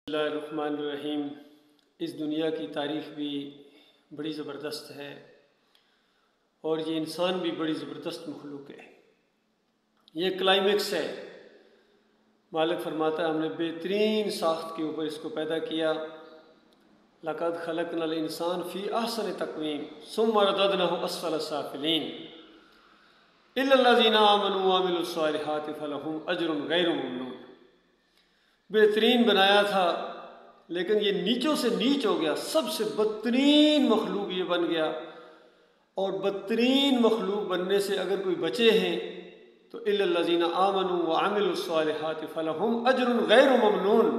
اللہ الرحمن الرحیم۔ اس دنیا کی تاریخ بھی بڑی زبردست ہے اور یہ انسان بھی بڑی زبردست مخلوق ہے۔ یہ کلائمیکس ہے۔ مالک فرماتا ہے ہم نے بہترین ساخت کے اوپر اس کو پیدا کیا۔ لقد خلقنا الانسان فی احسن تقویم ثم رددناه اسفل سافلین الا الذین آمنوا وعملوا الصالحات فلہم اجر غیر ممنون۔ بہترین بنایا تھا لیکن یہ نیچوں سے نیچ ہو گیا، سب سے بدترین مخلوق یہ بن گیا۔ اور بدترین مخلوق بننے سے اگر کوئی بچے ہیں تو الا الذین آمنوا وعملوا الصالحات فلہم اجر غیر ممنون۔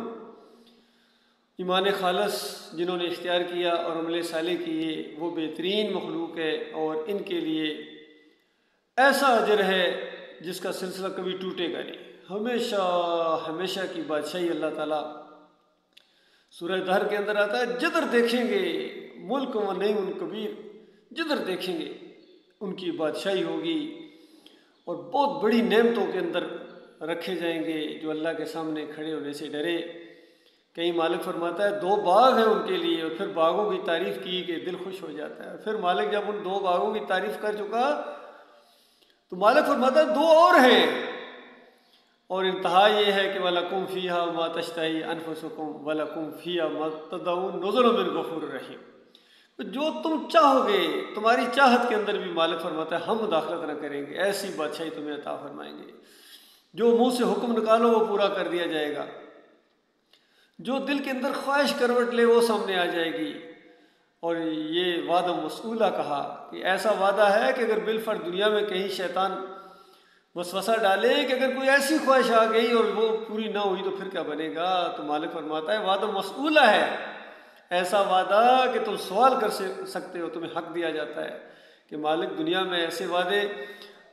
ایمان خالص جنہوں نے اختیار کیا اور عمل صالح کیے وہ بہترین مخلوق ہے، اور ان کے لیے ایسا اجر ہے جس کا سلسلہ کبھی ٹوٹے گا نہیں، ہمیشہ ہمیشہ کی بادشاہی اللہ تعالیٰ۔ سورہ دہر کے اندر آتا ہے جدھر دیکھیں گے ملک و نعیم کبیر، جدھر دیکھیں گے ان کی بادشاہی ہوگی اور بہت بڑی نعمتوں کے اندر رکھے جائیں گے جو اللہ کے سامنے کھڑے ہونے سے ڈرے۔ کہیں مالک فرماتا ہے 2 باغ ہیں ان کے لیے، اور پھر باغوں کی تعریف کی کہ دل خوش ہو جاتا ہے۔ پھر مالک جب ان 2 باغوں کی تعریف کر چکا تو مالک فرماتا ہے 2 اور ہیں، اور انتہا یہ ہے کہ وَلَكُمْ فِيهَا مَا تَشْتَهِي أَنفُسُكُمْ وَلَكُمْ فِيهَا مَا تَدْعُونَ نُزُلٌ مِّن غَفُورٍ رَّحِيمٍ۔ جو تم چاہو گے تمہاری چاہت کے اندر بھی مالک فرماتا ہے ہم مداخلت نہ کریں گے، ایسی بادشاہی تمہیں عطا فرمائیں گے۔ جو منہ سے حکم نکالو وہ پورا کر دیا جائے گا، جو دل کے اندر خواہش کروٹ لے وہ سامنے آ جائے گی۔ اور یہ وعدہ مسئولہ کہا کہ ایسا وعدہ ہے کہ اگر بالفرض دنیا میں کہیں شیطان وسوسہ ڈالے کہ اگر کوئی ایسی خواہش آ گئی اور وہ پوری نہ ہوئی تو پھر کیا بنے گا، تو مالک فرماتا ہے وعدہ مسئولہ ہے، ایسا وعدہ کہ تم سوال کر سکتے ہو، تمہیں حق دیا جاتا ہے کہ مالک دنیا میں ایسے وعدے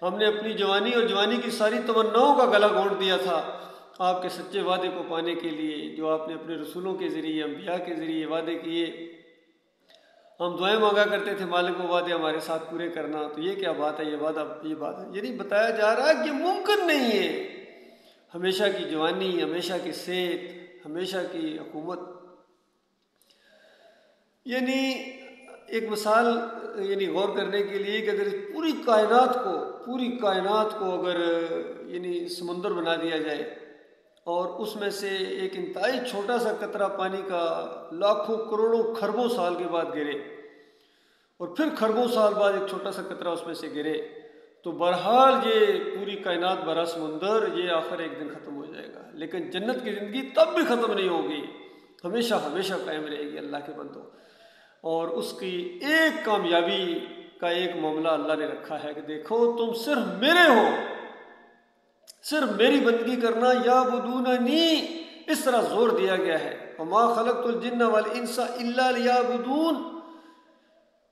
ہم نے اپنی جوانی اور جوانی کی ساری تمناؤں کا گلا گھونٹ دیا تھا آپ کے سچے وعدے کو پانے کے لیے، جو آپ نے اپنے رسولوں کے ذریعے انبیاء کے ذریعے وعدے کیے۔ ہم دعائیں مانگا کرتے تھے مالک وہ وعدے ہمارے ساتھ پورے کرنا، تو یہ کیا بات ہے، یہ وعدہ یہ بات ہے، یعنی بتایا جا رہا ہے کہ یہ ممکن نہیں ہے۔ ہمیشہ کی جوانی، ہمیشہ کی صحت، ہمیشہ کی حکومت، یعنی ایک مثال یعنی غور کرنے کے لیے کہ اگر پوری کائنات کو اگر یعنی سمندر بنا دیا جائے اور اس میں سے ایک انتہائی چھوٹا سا قطرہ پانی کا لاکھوں کروڑوں خربوں سال کے بعد گرے اور پھر خربوں سال بعد ایک چھوٹا سا قطرہ اس میں سے گرے، تو بہرحال یہ پوری کائنات بھرا سمندر یہ آخر ایک دن ختم ہو جائے گا، لیکن جنت کی زندگی تب بھی ختم نہیں ہوگی، ہمیشہ ہمیشہ قائم رہے گی اللہ کے بندوں۔ اور اس کی ایک کامیابی کا ایک معاملہ اللہ نے رکھا ہے کہ دیکھو تم صرف میرے ہو، صرف میری بندگی کرنا، یعبدوننی، اس طرح زور دیا گیا ہے وما خلقت الجن والانس الا لیعبدون،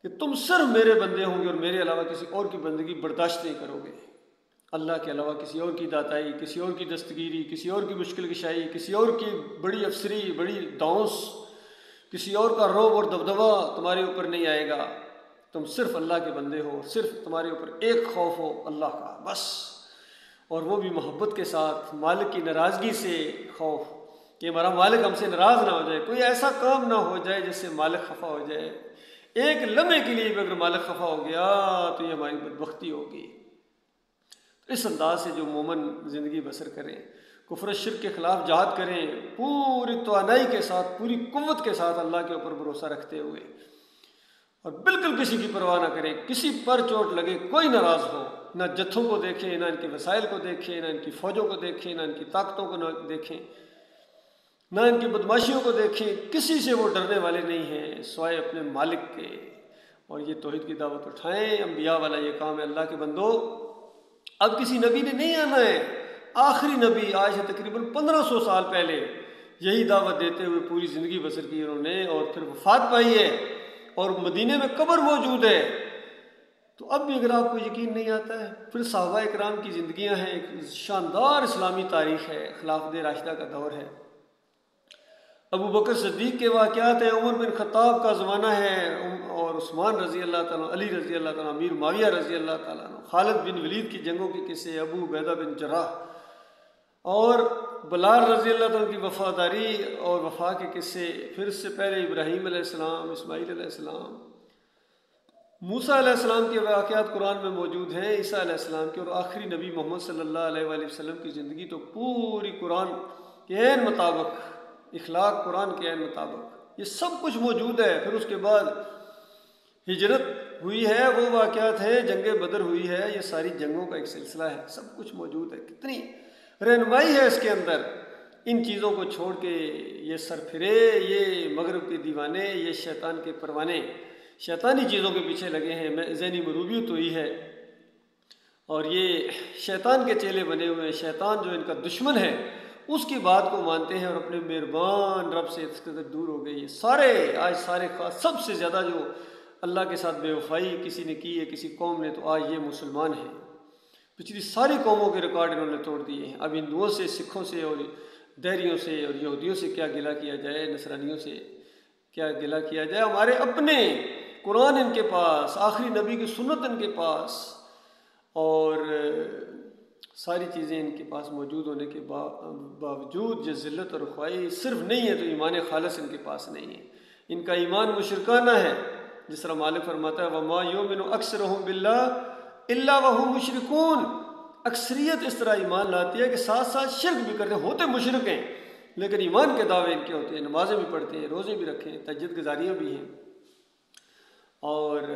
کہ تم صرف میرے بندے ہوں گے اور میرے علاوہ کسی اور کی بندگی برداشت نہیں کرو گے، اللہ کے علاوہ کسی اور کی داتائی، کسی اور کی دستگیری، کسی اور کی مشکل کشائی، کسی اور کی بڑی افسری، بڑی داؤس، کسی اور کا روب اور دبدبہ تمہارے اوپر نہیں آئے گا۔ تم صرف اللہ کے بندے ہو، صرف تمہارے اوپر ایک خوف ہو اللہ کا بس، اور وہ بھی محبت کے ساتھ، مالک کی ناراضگی سے خوف کہ ہمارا مالک ہم سے ناراض نہ ہو جائے، کوئی ایسا کام نہ ہو جائے جس سے مالک خفا ہو جائے، ایک لمحے کے لیے بھی اگر مالک خفا ہو گیا تو یہ ہماری بدبختی ہوگی۔ اس انداز سے جو مومن زندگی بسر کریں، کفر و شرک کے خلاف جہاد کریں، پوری توانائی کے ساتھ، پوری قوت کے ساتھ اللہ کے اوپر بھروسہ رکھتے ہوئے، اور بالکل کسی کی پرواہ نہ کریں، کسی پر چوٹ لگے کوئی ناراض ہو، نہ جتھوں کو دیکھیں، نہ ان کے وسائل کو دیکھیں، نہ ان کی فوجوں کو دیکھیں، نہ ان کی طاقتوں کو دیکھیں، نہ ان کی بدماشیوں کو دیکھیں، کسی سے وہ ڈرنے والے نہیں ہیں سوائے اپنے مالک کے، اور یہ توحید کی دعوت اٹھائیں۔ انبیاء والا یہ کام ہے اللہ کے بندو۔ اب کسی نبی نے نہیں آنا ہے، آخری نبی آج سے تقریباً 1500 سال پہلے یہی دعوت دیتے ہوئے پوری زندگی بسر کی انہوں نے، اور پھر وفات پائی ہے اور مدینے میں قبر موجود ہے۔ تو اب بھی اگر آپ کو یقین نہیں آتا ہے، پھر صحابہ اکرام کی زندگیاں ہیں، ایک شاندار اسلامی تاریخ ہے، خلافت راشدہ کا دور ہے، ابو بکر صدیق کے واقعات ہیں، عمر بن خطاب کا زمانہ ہے، اور عثمان رضی اللہ تعالیٰ، علی رضی اللہ تعالیٰ، امیر معاویہ رضی اللہ تعالیٰ، خالد بن ولید کی جنگوں کے قصے، ابو عبیدہ بن جراح، اور بلال رضی اللہ عنہ کی وفاداری اور وفا کے قصے، پھر اس سے پہلے ابراہیم علیہ السلام، اسماعیل علیہ السلام، موسیٰ علیہ السلام کے واقعات قرآن میں موجود ہیں، عیسیٰ علیہ السلام کے، اور آخری نبی محمد صلی اللہ علیہ وآلہ وسلم کی زندگی تو پوری قرآن کے عین مطابق، اخلاق قرآن کے عین مطابق، یہ سب کچھ موجود ہے۔ پھر اس کے بعد ہجرت ہوئی ہے، وہ واقعات ہیں، جنگ بدر ہوئی ہے، یہ ساری جنگوں کا ایک سلسلہ ہے، سب کچھ موجود ہے۔ کتنی رہنمائی ہے اس کے اندر۔ ان چیزوں کو چھوڑ کے یہ سرفرے، یہ مغرب کے دیوانے، یہ شیطان کے پروانے شیطانی چیزوں کے پیچھے لگے ہیں، ذہنی مروبیت ہوئی ہے، اور یہ شیطان کے چیلے بنے ہوئے ہیں۔ شیطان جو ان کا دشمن ہے اس کی بات کو مانتے ہیں اور اپنے مہربان رب سے اس قدر دور ہو گئے۔ یہ آج سارے خاص سب سے زیادہ جو اللہ کے ساتھ بے وفائی کسی نے کی ہے، کسی قوم نے، تو آج یہ مسلمان ہیں۔ پچھلی ساری قوموں کے ریکارڈ انہوں نے توڑ دیے ہیں۔ اب ہندوؤں سے، سکھوں سے اور دہریوں سے اور یہودیوں سے کیا گلہ کیا جائے، نصرانیوں سے کیا گلہ کیا جائے، ہمارے اپنے قرآن ان کے پاس، آخری نبی کی سنت ان کے پاس، اور ساری چیزیں ان کے پاس موجود ہونے کے باوجود جو ذلت اور رسوائی صرف نہیں ہے تو ایمان خالص ان کے پاس نہیں ہے۔ ان کا ایمان مشرکانہ ہے، جس طرح مالک فرماتا ہے وَمَا يُؤْمِنُ أَكْثَرُهُم بِاللَّهِ إِلَّا وَهُمْ مُشْرِكُونَ۔ اکثریت اس طرح ایمان لاتی ہے کہ ساتھ ساتھ شرک بھی کرتے ہیں، ہوتے مشرک ہیں لیکن ایمان کے دعوے ان کے ہوتے ہیں، نمازیں بھی پڑھتے ہیں، روزے بھی رکھیں، تہجد گزاریاں بھی ہیں، اور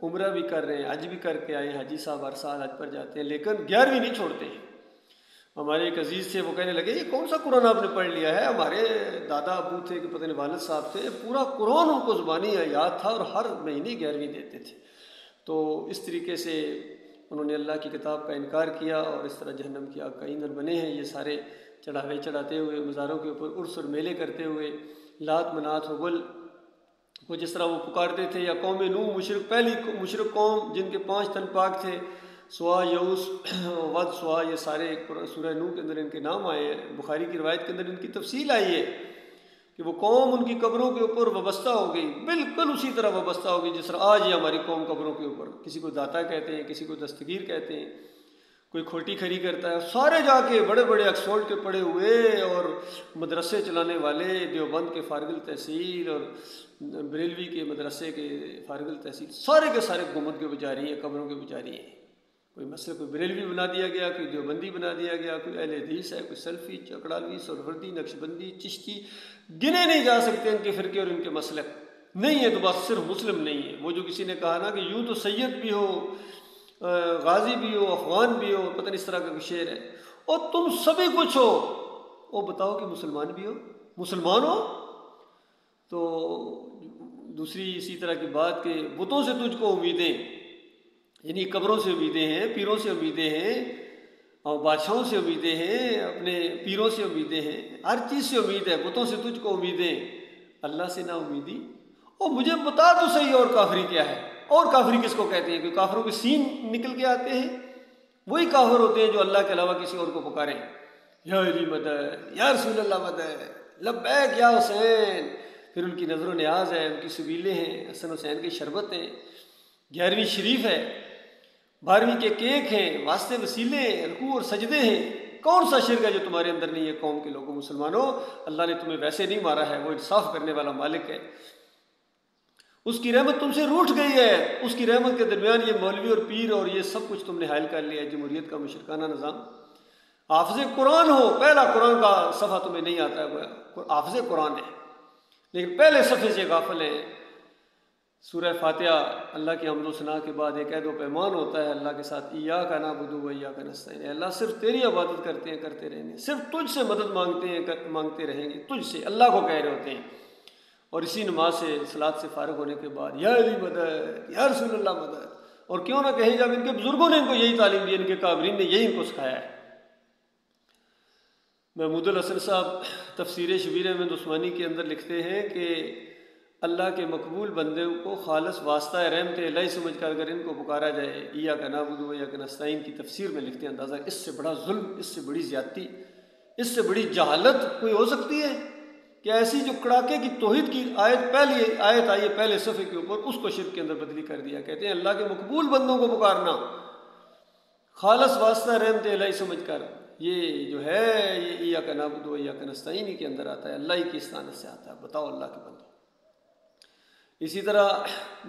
عمرہ بھی کر رہے ہیں، حج بھی کر کے آئے، حاجی صاحب ہر سال حج پر جاتے ہیں، لیکن 11ویں نہیں چھوڑتے ہیں۔ ہمارے ایک عزیز تھے، وہ کہنے لگے یہ کون سا قرآن آپ نے پڑھ لیا ہے؟ ہمارے دادا ابو تھے کہ پتہ نہیں والد صاحب تھے، پورا قرآن ان کو زبانی یاد تھا اور ہر مہینے 11ویں دیتے تھے۔ تو اس طریقے سے انہوں نے اللہ کی کتاب کا انکار کیا اور اس طرح جہنم کی آگ کا ایندھن بنے ہیں۔ یہ سارے چڑھاوے چڑھاتے ہوئے، مزاروں کے اوپر عرس اور میلے کرتے ہوئے، لات منات حبل کو جس طرح وہ پکارتے تھے، یا قوم نوح مشرک، پہلی مشرک قوم جن کے 5 تن پاک تھے، سوا، یعوس، ود، سوا، یہ سارے سورہ نوح کے اندر ان کے نام آئے ہیں۔ بخاری کی روایت کے اندر ان کی تفصیل آئی ہے کہ وہ قوم ان کی قبروں کے اوپر وابستہ ہو گئی، بالکل اسی طرح وابستہ ہو گئی جس طرح آج یہ ہماری قوم قبروں کے اوپر، کسی کو داتا کہتے ہیں، کسی کو دستگیر کہتے ہیں، کوئی کھوٹی کھری کرتا ہے، سارے جا کے بڑے بڑے آکسفورڈ کے پڑھے ہوئے اور مدرسے چلانے والے، دیوبند کے فارغ التحصیل اور بریلوی کے مدرسے کے فارغ التحصیل، سارے کے سارے گنبد کے پجاری ہیں، قبروں کے پجاری ہیں۔ کوئی مسئلہ، کوئی بریلوی بنا دیا گیا، کوئی دیوبندی بنا دیا گیا، کوئی اہل حدیث ہے، کوئی سلفی، چکڑالوی، سہروردی، نقشبندی، چشتی، گنے نہیں جا سکتے ان کے فرقے اور ان کے مسلک نہیں ہے۔ تو بس صرف مسلم نہیں ہے، وہ جو کسی نے کہا نا کہ یوں تو سید بھی ہو، غازی بھی ہو، افغان بھی ہو، پتہ نہیں اس طرح کا کوئی شعر ہے، اور تم سبھی کچھ ہو، وہ بتاؤ کہ مسلمان بھی ہو، مسلمان ہو؟ تو دوسری اسی طرح کی بات کہ بتوں سے تجھ کو امیدیں، یعنی قبروں سے امیدیں ہیں، پیروں سے امیدیں ہیں، اور بادشاہوں سے امیدیں ہیں، اپنے پیروں سے امیدیں ہیں، ہر چیز سے امید ہے، بتوں سے تجھ کو امیدیں، اللہ سے نا امیدی۔ اور مجھے بتا تو صحیح اور کافری کیا ہے، اور کافری کس کو کہتے ہیں؟ کہ کافروں کے سین نکل کے آتے ہیں، وہی کافر ہوتے ہیں جو اللہ کے علاوہ کسی اور کو پکاریں، یا علی مدد، یا رسول اللہ مدد، لبیک یا حسین، پھر ان کی نظر و نیاز ہے، ان کی سبیلیں ہیں، حسن حسین کی شربت ہیں، 11ویں شریف ہے، 12ویں کے کیک ہیں، واسطے وسیلے ہیں، رکوع اور سجدے ہیں۔ کون سا شرک ہے جو تمہارے اندر نہیں ہے قوم کے لوگوں، مسلمانوں؟ اللہ نے تمہیں ویسے نہیں مارا ہے، وہ انصاف کرنے والا مالک ہے، اس کی رحمت تم سے روٹھ گئی ہے، اس کی رحمت کے درمیان یہ مولوی اور پیر اور یہ سب کچھ تم نے حائل کر لیا ہے، جمہوریت کا مشرکانہ نظام۔ حافظ قرآن ہو، پہلا قرآن کا صفحہ تمہیں نہیں آتا ہے، حافظ قرآن ہے لیکن پہلے صفحے سے غافل ہیں۔ سورہ فاتحہ اللہ کی حمد و ثنا کے بعد ایک عہد و پیمان ہوتا ہے اللہ کے ساتھ، ایاک نعبد و ایاک نستعین، اے اللہ صرف تیری عبادت کرتے ہیں، کرتے رہیں گے، صرف تجھ سے مدد مانگتے ہیں، مانگتے رہیں گے، تجھ سے، اللہ کو کہہ رہے ہوتے ہیں۔ اور اسی نماز سے، صلاۃ سے فارغ ہونے کے بعد یا علی مدد، یا رسول اللہ مدد، اور کیوں نہ کہیں جب ان کے بزرگوں نے ان کو یہی تعلیم دی، ان کے کابرین نے یہی ان کو سکھایا ہے۔ محمود الحسن صاحب تفسیر شبیر احمد عثمانی کے اندر لکھتے ہیں کہ اللہ کے مقبول بندے کو خالص واسطہ رحمت الہی سمجھ کر اگر ان کو پکارا جائے، ایاک نعبد و ایاک نستعین کی تفسیر میں لکھتے ہیں، اندازہ اس سے بڑا ظلم، اس سے بڑی زیادتی، اس سے بڑی جہالت کوئی ہو سکتی ہے کہ ایسی جو کڑاکے کی توحید کی آیت، پہلی آیت آئی ہے پہلے صفحے کے اوپر، اس کو شرک کے اندر بدلی کر دیا۔ کہتے ہیں اللہ کے مقبول بندوں کو پکارنا خالص واسطہ رحمت الہی سمجھ کر، یہ جو ہے یہ ایاک نعبد و ایاک نستعین کے اندر آتا ہے، اللہ ہی کی استعانت سے آتا ہے۔ بتاؤ اللہ کے بندو۔ اسی طرح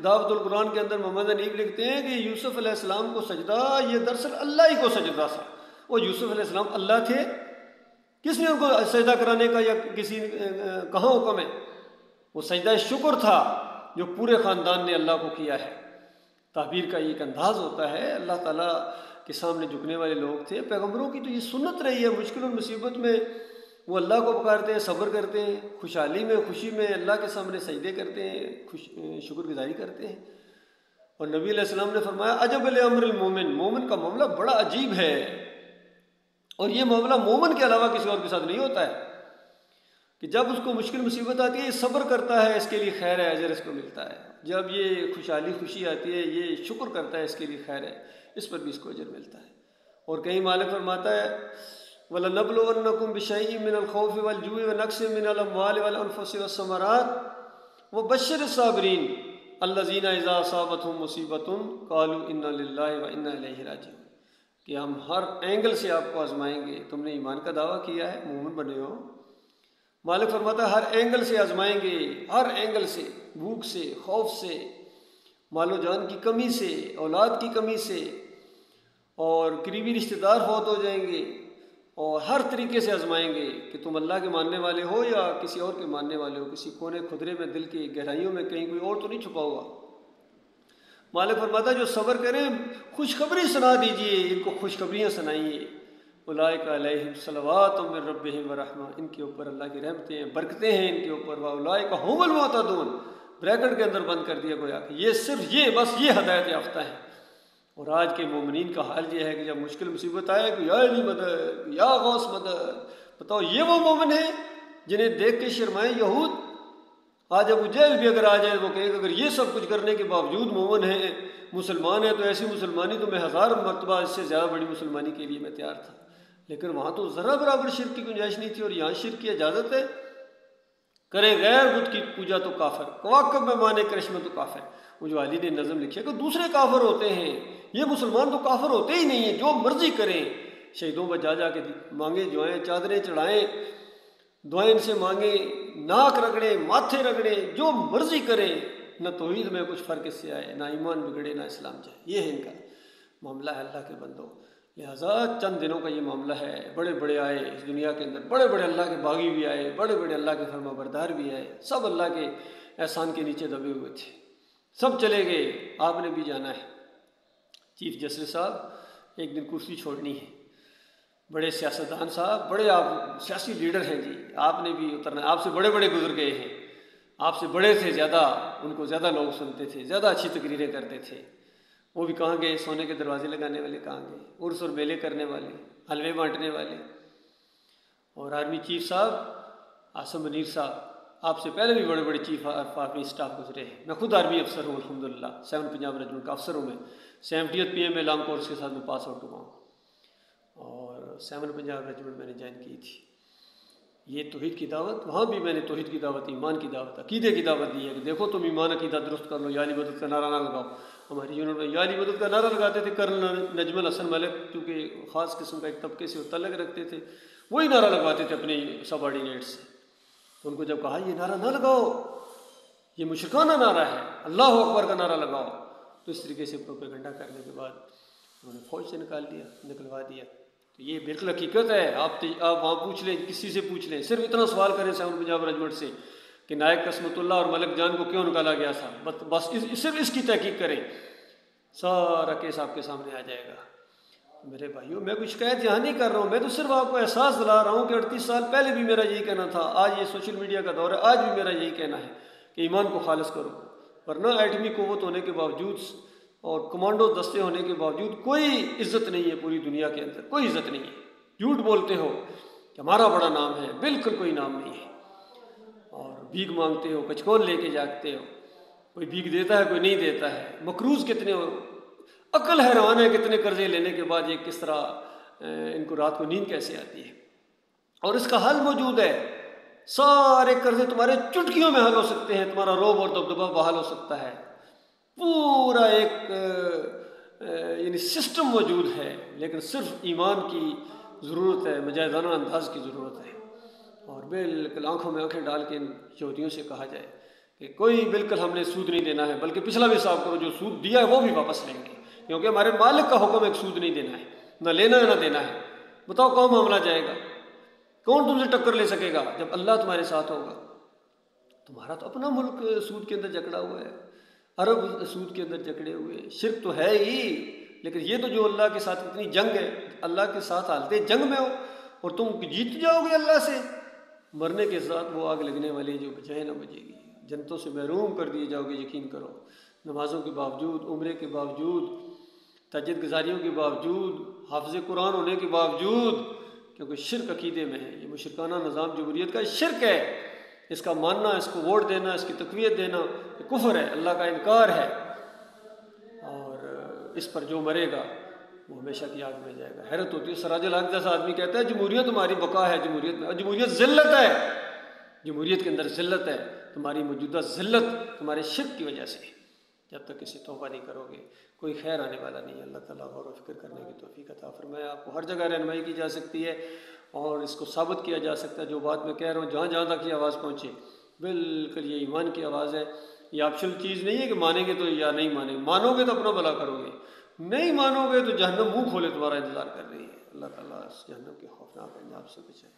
دعوت القرآن کے اندر محمد حنیف لکھتے ہیں کہ یوسف علیہ السلام کو سجدہ یہ دراصل اللہ ہی کو سجدہ تھا۔ وہ یوسف علیہ السلام اللہ تھے، کس نے ان کو سجدہ کرانے کا یا کسی کہاں حکم ہے؟ وہ سجدہ شکر تھا جو پورے خاندان نے اللہ کو کیا ہے۔ تعبیر کا ایک انداز ہوتا ہے، اللہ تعالیٰ کے سامنے جھکنے والے لوگ تھے۔ پیغمبروں کی تو یہ سنت رہی ہے، مشکل و مصیبت میں وہ اللہ کو پکارتے ہیں، صبر کرتے ہیں، خوشحالی میں خوشی میں اللہ کے سامنے سجدے کرتے ہیں، شکر گزاری کرتے ہیں۔ اور نبی علیہ السلام نے فرمایا عجب لامر المومن، مومن کا معاملہ بڑا عجیب ہے، اور یہ معاملہ مومن کے علاوہ کسی اور کے ساتھ نہیں ہوتا ہے کہ جب اس کو مشکل مصیبت آتی ہے یہ صبر کرتا ہے، اس کے لیے خیر ہے، اجر اس کو ملتا ہے۔ جب یہ خوشحالی خوشی آتی ہے یہ شکر کرتا ہے، اس کے لیے خیر ہے، اس پر بھی اس کو اجر ملتا ہے۔ اور کہیں مالک فرماتا ہے وَلَنَبْلُوَنَّكُمْ بِشَيْءٍ مِّنَ الْخَوْفِ وَالْجُوعِ وَنَقْصٍ مِّنَ الْأَمْوَالِ وَالْأَنفُسِ وَالثَّمَرَاتِ وَبَشِّرِ الصَّابِرِينَ الَّذِينَ إِذَا أَصَابَتْهُم مُّصِيبَةٌ قَالُوا إِنَّا لِلَّهِ وَإِنَّا إِلَيْهِ رَاجِعُونَ، کہ ہم ہر اینگل سے آپ کو آزمائیں گے۔ تم نے ایمان کا دعویٰ کیا ہے، مومن بنے ہو، مالک فرماتا ہے ہر اینگل سے آزمائیں گے، ہر اینگل سے، بھوک سے، خوف سے، مال و جان کی کمی سے، اولاد کی کمی سے، اور قریبی رشتہ دار فوت ہو جائیں گے، اور ہر طریقے سے آزمائیں گے کہ تم اللہ کے ماننے والے ہو یا کسی اور کے ماننے والے ہو، کسی کونے خدرے میں دل کی گہرائیوں میں کہیں کوئی اور تو نہیں چھپا ہوا۔ مالک فرماتا ہے جو صبر کریں خوشخبری سنا دیجئے، ان کو خوشخبریاں سنائیے۔ اولئک علیہم صلوات من ربہم ورحمہ، ان کے اوپر اللہ کی رحمتیں ہیں، برکتیں ہیں ان کے اوپر، واولئک هم المہتدون، بریکٹ کے اندر بند کر دیا گویا کہ یہ صرف یہ بس یہ ہدایت یافتہ ہیں۔ اور آج کے مومنین کا حال یہ ہے کہ جب مشکل مصیبت آئے کہ یا علی مدد، یا غوث مدد، بتاؤ یہ وہ مومن ہیں جنہیں دیکھ کے شرمائیں یہود؟ آج ابو جہل بھی اگر آ جائے وہ کہے کہ اگر یہ سب کچھ کرنے کے باوجود مومن ہیں، مسلمان ہیں، تو ایسی مسلمانی تو میں 1000 مرتبہ اس سے زیادہ بڑی مسلمانی کے لیے میں تیار تھا۔ لیکن وہاں تو ذرا برابر شرک کی گنجائش نہیں تھی، اور یہاں شرک کی اجازت ہے۔ کرے غیر بت کی پوجا تو کافر، کواکب میں مانے کرشمہ تو کافر۔ وہ جو علی نے نظم لکھی ہے کہ دوسرے کافر ہوتے ہیں، یہ مسلمان تو کافر ہوتے ہی نہیں ہیں، جو مرضی کریں، شہیدوں پر جا جا کے مانگیں دعائیں، چادریں چڑھائیں، دعائیں ان سے مانگیں، ناک رگڑیں، ماتھے رگڑیں، جو مرضی کریں، نہ توحید میں کچھ فرق اس سے آئے، نہ ایمان بگڑے، نہ اسلام جائے۔ یہ ہے ان کا معاملہ ہے اللہ کے بندوں۔ لہٰذا چند دنوں کا یہ معاملہ ہے، بڑے بڑے آئے اس دنیا کے اندر، بڑے بڑے اللہ کے باغی بھی آئے، بڑے بڑے اللہ کے فرما بردار بھی آئے، سب اللہ کے احسان کے نیچے دبے ہوئے تھے، سب چلے گئے، آپ نے بھی جانا ہے۔ چیف جسٹس صاحب ایک دن کرسی چھوڑنی ہے، بڑے سیاستدان صاحب، بڑے آپ سیاسی لیڈر ہیں جی، آپ نے بھی اترنا ہے، آپ سے بڑے بڑے گزر گئے ہیں، آپ سے بڑے تھے، زیادہ ان کو زیادہ لوگ سنتے تھے، زیادہ اچھی تقریریں کرتے تھے۔ وہ بھی کہاں گئے؟ سونے کے دروازے لگانے والے کہاں گئے؟ عرس اور میلے کرنے والے، حلوے بانٹنے والے۔ اور آرمی چیف صاحب عاصم منیر صاحب، آپ سے پہلے بھی بڑے بڑے چیف آرمی اسٹاف گزرے ہیں۔ میں خود آرمی افسر ہوں الحمدللہ، 7 پنجاب ریجمنٹ کا افسر ہوں میں، 70th PM میں لانگ کورس کے ساتھ میں پاس آؤٹ ہوا ہوں، اور 7 پنجاب ریجمنٹ میں نے جوائن کی تھی۔ یہ توحید کی دعوت، وہاں بھی میں نے توحید کی دعوت، ایمان کی دعوت، عقیدے کی دعوت دی ہے کہ دیکھو تم ایمان عقیدہ درست کر لو، یا علی مدد کا نعرہ نہ لگاؤ۔ ہماری یونٹ میں یا علی مدد کا نعرہ لگاتے تھے کرنل نجم الحسن ملک، کیونکہ خاص قسم کا ایک طبقے سے وہ تعلق رکھتے تھے، وہی نعرہ لگواتے تھے اپنے سب آرڈینیٹ سے۔ تو ان کو جب کہا یہ نعرہ نہ لگاؤ، یہ مشرکانہ نعرہ ہے، اللہ اکبر کا نعرہ لگاؤ، تو اس طریقے سے پروپیگنڈا کرنے کے بعد انہوں نے فوج سے نکلوا دیا۔ تو یہ بالکل حقیقت ہے، آپ وہاں پوچھ لیں، کسی سے پوچھ لیں، صرف اتنا سوال کریں 7 پنجاب ریجمنٹ سے کہ نائک قسمت اللہ اور ملک جان کو کیوں نکالا گیا تھا، بس صرف اس کی تحقیق کریں، سارا کیس آپ کے سامنے آ جائے گا۔ میرے بھائیوں، میں کوئی شکایت یہاں نہیں کر رہا ہوں، میں تو صرف آپ کو احساس دلا رہا ہوں کہ 38 سال پہلے بھی میرا یہی کہنا تھا، آج یہ سوشل میڈیا کا دور ہے، آج بھی میرا یہی کہنا ہے کہ ایمان کو خالص کرو، ورنہ ایٹمی قوت ہونے کے باوجود اور کمانڈو دستے ہونے کے باوجود کوئی عزت نہیں ہے پوری دنیا کے اندر، کوئی عزت نہیں ہے۔ جھوٹ بولتے ہو کہ ہمارا بڑا نام ہے، بالکل کوئی نام نہیں ہے، اور بھیک مانگتے ہو، کچکول لے کے جاگتے ہو، کوئی بھیک دیتا ہے کوئی نہیں دیتا ہے، مقروض کتنے ہو، عقل حیران ہے کتنے قرضے لینے کے بعد یہ کس طرح ان کو رات کو نیند کیسے آتی ہے۔ اور اس کا حل موجود ہے، سارے قرضے تمہارے چٹکیوں میں حل ہو سکتے ہیں، تمہارا روب اور دبدبہ بحال ہو سکتا ہے، پورا ایک یعنی سسٹم موجود ہے، لیکن صرف ایمان کی ضرورت ہے، مجاہدانہ انداز کی ضرورت ہے، اور بالکل آنکھوں میں آنکھیں ڈال کے ان یہودیوں سے کہا جائے کہ کوئی بالکل ہم نے سود نہیں دینا ہے، بلکہ پچھلا بھی حساب کرو، جو سود دیا ہے وہ بھی واپس لیں گے، کیونکہ ہمارے مالک کا حکم ایک سود نہیں دینا ہے، نہ لینا ہے نہ دینا ہے۔ بتاؤ کون معاملہ جائے گا؟ کون تم سے ٹکر لے سکے گا جب اللہ تمہارے ساتھ ہوگا؟ تمہارا تو اپنا ملک سود کے اندر جکڑا ہوا ہے، عرب سود کے اندر جکڑے ہوئے، شرک تو ہے ہی، لیکن یہ تو جو اللہ کے ساتھ اتنی جنگ ہے، اللہ کے ساتھ حالت جنگ میں ہو اور تم جیت جاؤ گے اللہ سے، مرنے کے ساتھ وہ آگ لگنے والی جو بجائے نہ بجے گی، جنتوں سے محروم کر دیے جاؤ گے۔ یقین کرو، نمازوں کے باوجود، عمرے کے باوجود، تہجد گزاریوں کے باوجود، حافظ قرآن ہونے کے باوجود، کیونکہ شرک عقیدے میں ہے، یہ مشرکانہ نظام جمہوریت کا شرک ہے، اس کا ماننا، اس کو ووٹ دینا، اس کی تقویت دینا یہ کفر ہے، اللہ کا انکار ہے، اور اس پر جو مرے گا وہ ہمیشہ کی آگ میں جائے گا۔ حیرت ہوتی ہے، سراج الحق جیسا آدمی کہتا ہے جمہوریت تمہاری بقا ہے، جمہوریت میں، جمہوریت ذلت ہے، جمہوریت کے اندر ذلت ہے، تمہاری موجودہ ذلت تمہارے شرک کی وجہ سے، جب تک اسے توبہ نہیں کرو گے کوئی خیر آنے والا نہیں ہے۔ اللہ تعالیٰ غور و فکر کرنے کی توفیق عطا فرمائے۔ آپ کو ہر جگہ رہنمائی کی جا سکتی ہے اور اس کو ثابت کیا جا سکتا ہے، جو بات میں کہہ رہا ہوں جہاں جہاں تک یہ آواز پہنچے، بالکل یہ ایمان کی آواز ہے، یہ آپشنل چیز نہیں ہے کہ مانیں گے تو یا نہیں مانیں گے، مانو گے تو اپنا بھلا کرو گے، نہیں مانو گے تو جہنم منہ کھولے تمہارا انتظار کر رہی ہے۔ اللہ تعالیٰ اس جہنم کے خوفناک انجام سے بچائے۔